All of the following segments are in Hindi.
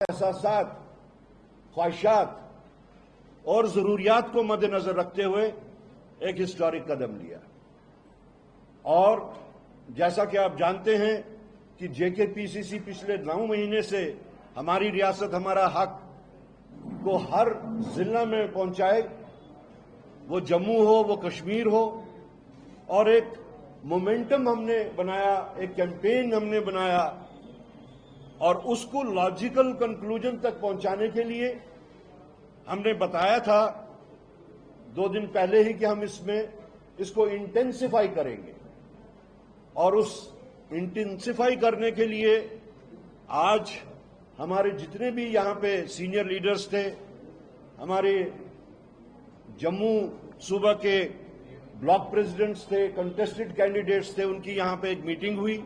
एहसासात, ख्वाहिशात और जरूरियात को मद्देनजर रखते हुए एक हिस्टोरिक कदम लिया। और जैसा कि आप जानते हैं कि जेकेपीसीसी पिछले 9 महीने से हमारी रियासत, हमारा हक को हर जिला में पहुंचाए, वो जम्मू हो, वो कश्मीर हो, और एक मोमेंटम हमने बनाया, एक कैंपेन हमने बनाया और उसको लॉजिकल कंक्लूजन तक पहुंचाने के लिए हमने बताया था 2 दिन पहले ही कि हम इसको इंटेंसिफाई करेंगे। और उस इंटेंसिफाई करने के लिए आज हमारे जितने भी यहां पे सीनियर लीडर्स थे, हमारे जम्मू सूबा के ब्लॉक प्रेसिडेंट्स थे, कंटेस्टेड कैंडिडेट्स थे, उनकी यहां पे एक मीटिंग हुई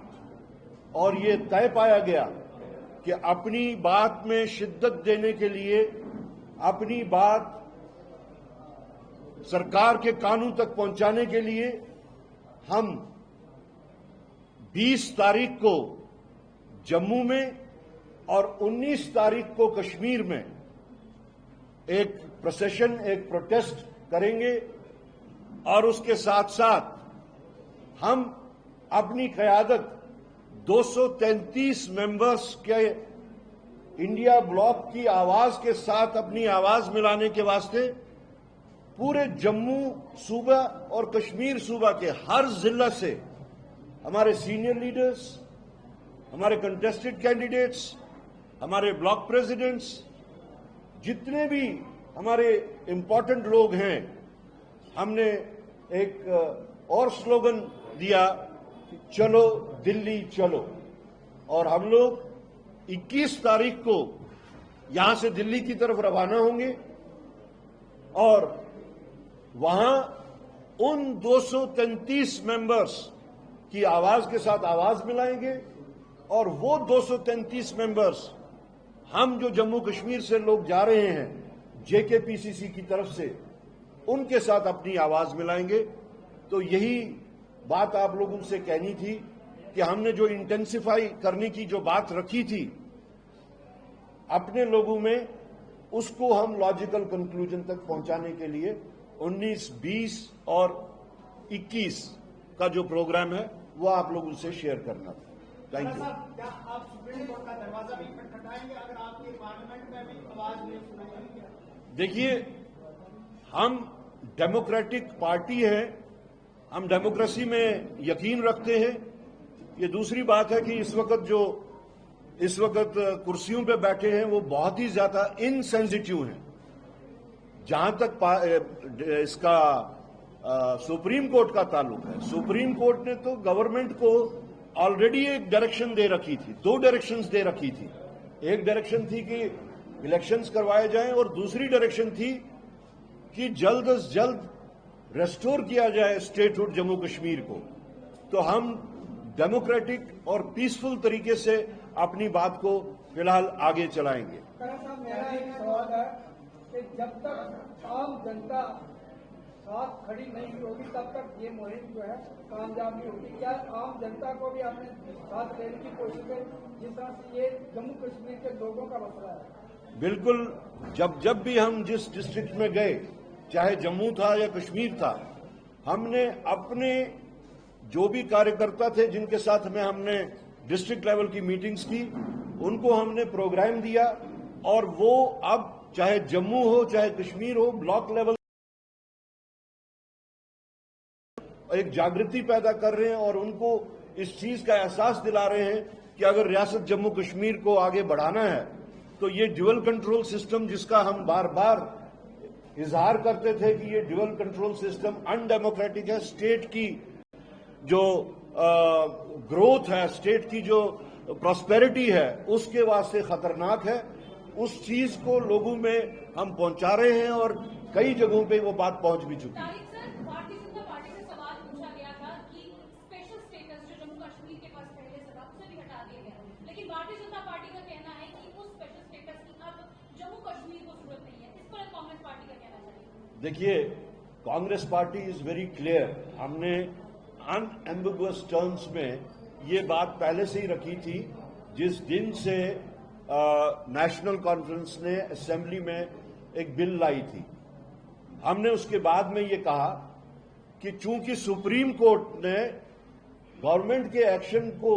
और ये तय पाया गया कि अपनी बात में शिद्दत देने के लिए, अपनी बात सरकार के कानून तक पहुंचाने के लिए हम 20 तारीख को जम्मू में और 19 तारीख को कश्मीर में एक प्रोसेशन, एक प्रोटेस्ट करेंगे। और उसके साथ साथ हम अपनी क़यादत 233 मेंबर्स के इंडिया ब्लॉक की आवाज के साथ अपनी आवाज मिलाने के वास्ते पूरे जम्मू सूबा और कश्मीर सूबा के हर जिला से हमारे सीनियर लीडर्स, हमारे कंटेस्टेड कैंडिडेट्स, हमारे ब्लॉक प्रेसिडेंट्स, जितने भी हमारे इंपॉर्टेंट लोग हैं, हमने एक और स्लोगन दिया कि चलो दिल्ली चलो। और हम लोग 21 तारीख को यहां से दिल्ली की तरफ रवाना होंगे और वहां उन 233 मेंबर्स की आवाज के साथ आवाज मिलाएंगे और वो 233 मेंबर्स, हम जो जम्मू कश्मीर से लोग जा रहे हैं जेकेपीसीसी की तरफ से, उनके साथ अपनी आवाज मिलाएंगे। तो यही बात आप लोगों से कहनी थी कि हमने जो इंटेंसिफाई करने की जो बात रखी थी अपने लोगों में, उसको हम लॉजिकल कंक्लूजन तक पहुंचाने के लिए 19, 20 और 21 का जो प्रोग्राम है वो आप लोगों से शेयर करना था। Thank you. क्या आप सुप्रीम कोर्ट का दरवाजा भी खटखटाएंगे अगर आपकी पार्लियामेंट में भी आवाज नहीं सुनाई देगी? देखिए, हम डेमोक्रेटिक पार्टी है, हम डेमोक्रेसी में यकीन रखते हैं। ये दूसरी बात है कि इस वक्त कुर्सियों पे बैठे हैं वो बहुत ही ज्यादा इनसेंसिटिव हैं। जहां तक इसका सुप्रीम कोर्ट का ताल्लुक है, सुप्रीम कोर्ट ने तो गवर्नमेंट को ऑलरेडी एक डायरेक्शन दे रखी थी, 2 डायरेक्शंस दे रखी थी। एक डायरेक्शन थी कि इलेक्शंस करवाए जाएं और दूसरी डायरेक्शन थी कि जल्द से जल्द रेस्टोर किया जाए स्टेटहुड जम्मू कश्मीर को। तो हम डेमोक्रेटिक और पीसफुल तरीके से अपनी बात को फिलहाल आगे चलाएंगे। मेरा एक सवाल है कि जब तक आम जनता साथ खड़ी नहीं होगी तब तक ये मुहिम जो है कामयाब नहीं होगी। क्या आम जनता को भी अपने साथ लेने की कोशिश करें, जिस तरह से ये जम्मू कश्मीर के लोगों का मसला है? बिल्कुल। जब भी हम जिस डिस्ट्रिक्ट में गए, चाहे जम्मू था या कश्मीर था, हमने अपने जो भी कार्यकर्ता थे जिनके साथ में हमने डिस्ट्रिक्ट लेवल की मीटिंग्स की, उनको हमने प्रोग्राम दिया और वो अब चाहे जम्मू हो चाहे कश्मीर हो, ब्लॉक लेवल एक जागृति पैदा कर रहे हैं और उनको इस चीज का एहसास दिला रहे हैं कि अगर रियासत जम्मू कश्मीर को आगे बढ़ाना है तो ये ड्यूअल कंट्रोल सिस्टम, जिसका हम बार बार इजहार करते थे कि ये ड्यूअल कंट्रोल सिस्टम अनडेमोक्रेटिक है, स्टेट की जो ग्रोथ है, स्टेट की जो प्रॉस्पेरिटी है, उसके वास्ते खतरनाक है। उस चीज को लोगों में हम पहुंचा रहे हैं और कई जगहों पे वो बात पहुंच भी चुकी है। देखिए, Congress party is very clear. हमने अनएम्बिगुअस टर्म्स में ये बात पहले से ही रखी थी। जिस दिन से नेशनल कॉन्फ्रेंस ने असेंबली में एक बिल लाई थी। हमने उसके बाद में ये कहा कि चूंकि सुप्रीम कोर्ट ने गवर्नमेंट के एक्शन को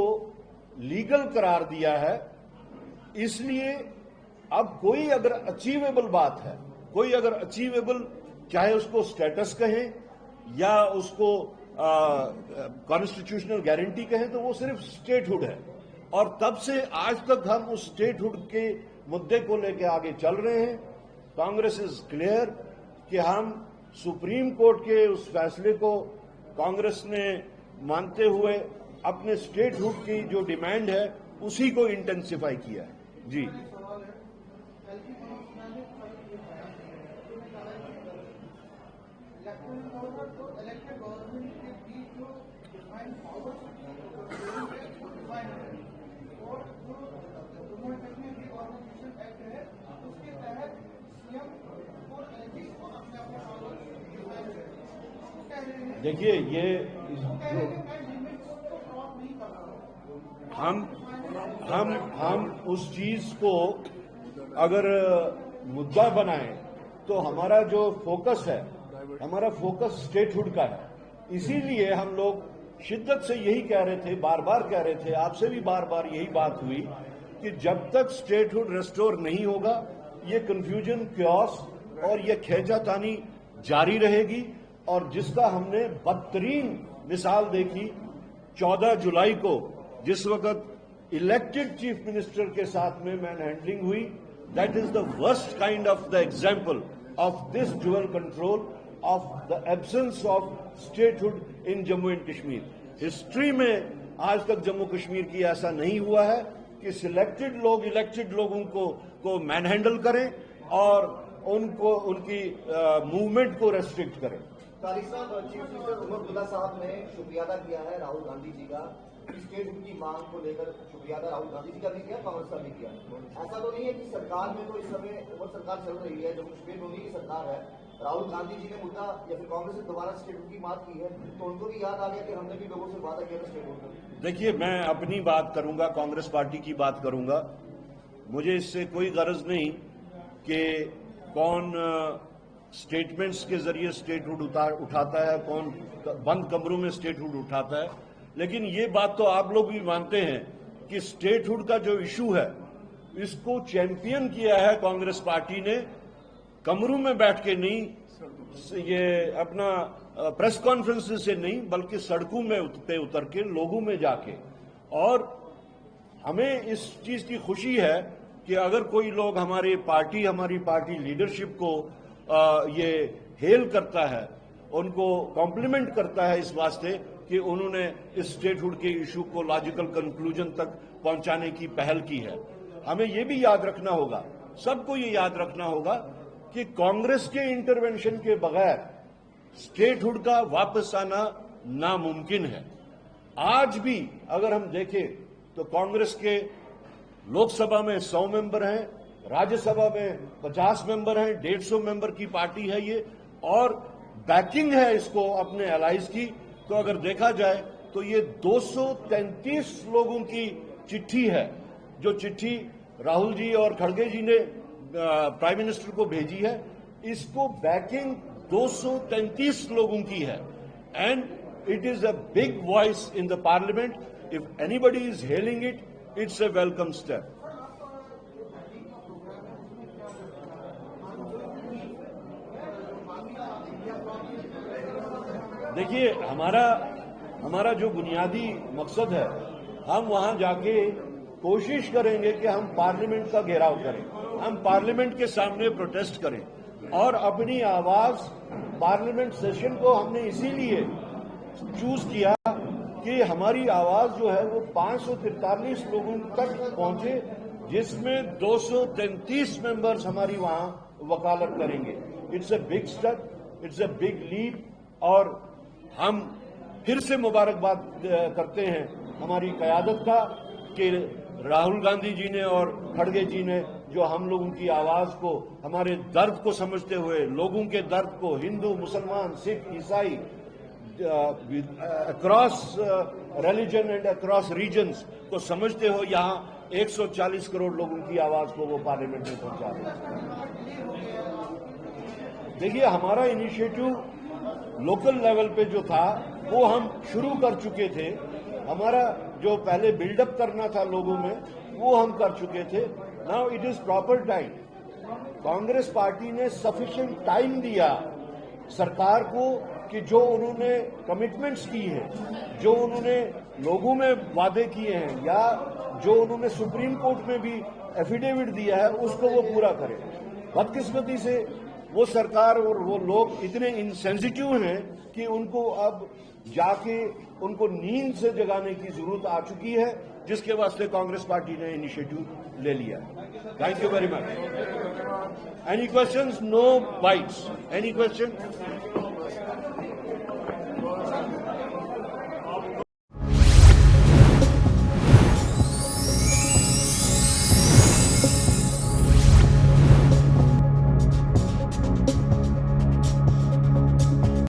लीगल करार दिया है, इसलिए अब कोई अगर अचीवेबल बात है, कोई अगर अचीवेबल, चाहे उसको स्टेटस कहें या उसको कॉन्स्टिट्यूशनल गारंटी कहें, तो वो सिर्फ स्टेटहुड है। और तब से आज तक हम उस स्टेटहुड के मुद्दे को लेकर आगे चल रहे हैं। कांग्रेस इज क्लियर कि हम सुप्रीम कोर्ट के उस फैसले को कांग्रेस ने मानते हुए अपने स्टेटहुड की जो डिमांड है उसी को इंटेंसिफाई किया है। जी, देखिए, ये हम उस चीज को अगर मुद्दा बनाएं तो हमारा जो फोकस है, हमारा फोकस स्टेटहुड का है। इसीलिए हम लोग शिद्दत से यही कह रहे थे, बार बार कह रहे थे, आपसे भी बार बार यही बात हुई कि जब तक स्टेटहुड रिस्टोर नहीं होगा, ये कंफ्यूजन, क्योस और ये खींचातानी जारी रहेगी। और जिसका हमने बदतरीन मिसाल देखी 14 जुलाई को, जिस वक्त इलेक्टेड चीफ मिनिस्टर के साथ में मैन हैंडलिंग हुई। That is the worst kind of the example of this dual control, of the absence of statehood in Jammu and Kashmir. History में आज तक जम्मू कश्मीर की ऐसा नहीं हुआ है कि सिलेक्टेड लोग इलेक्टेड लोगों को मैन हैंडल करें और उनको उनकी मूवमेंट को रेस्ट्रिक्ट करें। तारिक साहब, चीफ मिनिस्टर उमर अब्दुल्ला साहब ने शुक्रिया अदा किया है राहुल गांधी जी का, स्टेटहुड की मांग को लेकर शुक्रिया अदा राहुल गांधी जी का भी किया, कांग्रेस का भी किया। ऐसा तो नहीं है कि सरकार में तो इस समय उमर सरकार चल रही है, जम्मू कश्मीर में उन्हीं की सरकार है, राहुल गांधी जी ने मुद्दा या फिर कांग्रेस ने दोबारा स्टेटहुड की बात की है, तो उनको भी याद आ गया कि हमने भी लोगों से वादा किया था स्टेटहुड का। देखिए, मैं अपनी बात करूंगा, कांग्रेस पार्टी की बात करूंगा। मुझे इससे कोई गरज नहीं कि कौन स्टेटमेंट्स के जरिए स्टेटहुड उठाता है, कौन बंद कमरों में स्टेटहुड उठाता है। लेकिन ये बात तो आप लोग भी मानते हैं कि स्टेटहुड का जो इशू है, इसको चैंपियन किया है कांग्रेस पार्टी ने, कमरों में बैठ के नहीं, ये अपना प्रेस कॉन्फ्रेंस से नहीं, बल्कि सड़कों में उतर के, लोगों में जाके। और हमें इस चीज की खुशी है कि अगर कोई लोग हमारी पार्टी लीडरशिप को ये हेल करता है, उनको कॉम्प्लीमेंट करता है इस वास्ते कि उन्होंने इस स्टेटहुड के इशू को लॉजिकल कंक्लूजन तक पहुंचाने की पहल की है। हमें ये भी याद रखना होगा, सबको ये याद रखना होगा कि कांग्रेस के इंटरवेंशन के बगैर स्टेटहुड का वापस आना नामुमकिन है। आज भी अगर हम देखें तो कांग्रेस के लोकसभा में 100 मेंबर हैं, राज्यसभा में 50 मेंबर हैं, 150 मेंबर की पार्टी है ये, और बैकिंग है इसको अपने एलाइज की। तो अगर देखा जाए तो ये 233 लोगों की चिट्ठी है, जो चिट्ठी राहुल जी और खड़गे जी ने प्राइम मिनिस्टर को भेजी है। इसको बैकिंग 233 लोगों की है, and it is a big voice in the parliament. If anybody is hailing it, it's a welcome step. देखिए, हमारा जो बुनियादी मकसद है, हम वहां जाके कोशिश करेंगे कि हम पार्लियामेंट का घेराव करें, हम पार्लियामेंट के सामने प्रोटेस्ट करें और अपनी आवाज, पार्लियामेंट सेशन को हमने इसीलिए चूज किया कि हमारी आवाज जो है वो 543 लोगों तक पहुंचे, जिसमें 233 मेंबर्स हमारी वहां वकालत करेंगे। It's a big step, it's a big leap, और हम फिर से मुबारकबाद करते हैं हमारी क़यादत का कि राहुल गांधी जी ने और खड़गे जी ने जो हम लोगों की आवाज को, हमारे दर्द को समझते हुए, लोगों के दर्द को, हिंदू, मुसलमान, सिख, ईसाई, across religion and across regions को समझते हो यहाँ 140 करोड़ लोगों की आवाज को वो पार्लियामेंट में पहुंचा रहे हैं। देखिए, हमारा इनिशिएटिव लोकल लेवल पे जो था वो हम शुरू कर चुके थे। हमारा जो पहले बिल्डअप करना था लोगों में वो हम कर चुके थे। Now it is proper time. Congress party ने सफिशिएंट टाइम दिया सरकार को कि जो उन्होंने कमिटमेंट्स की है, जो उन्होंने लोगों में वादे किए हैं या जो उन्होंने सुप्रीम कोर्ट में भी एफिडेविट दिया है उसको वो पूरा करें। बदकिस्मती से वो सरकार और वो लोग इतने इनसेंसिटिव हैं कि उनको अब जाके उनको नींद से जगाने की जरूरत आ चुकी है, जिसके वास्ते कांग्रेस पार्टी ने इनिशिएटिव ले लिया। Thank you very much. Any questions? No bites. Any question?